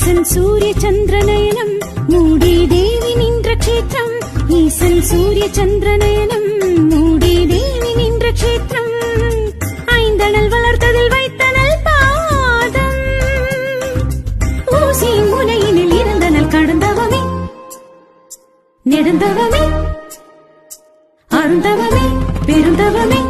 ஈசன் சூரிய சந்திரநயனம் மூடி தேவி நின்ற க்ஷேத்திரம். ஈசன் சூரிய சந்திரநயனம் மூடி தேவி நின்ற க்ஷேத்திரம். ஐந்தனல் வளர்த்ததில் வைத்தனல் பாதம். ஊசி முனையினில் இருந்தனல் கடந்தவமே நெடுந்தவமே அருந்தவமே பெருந்தவமே.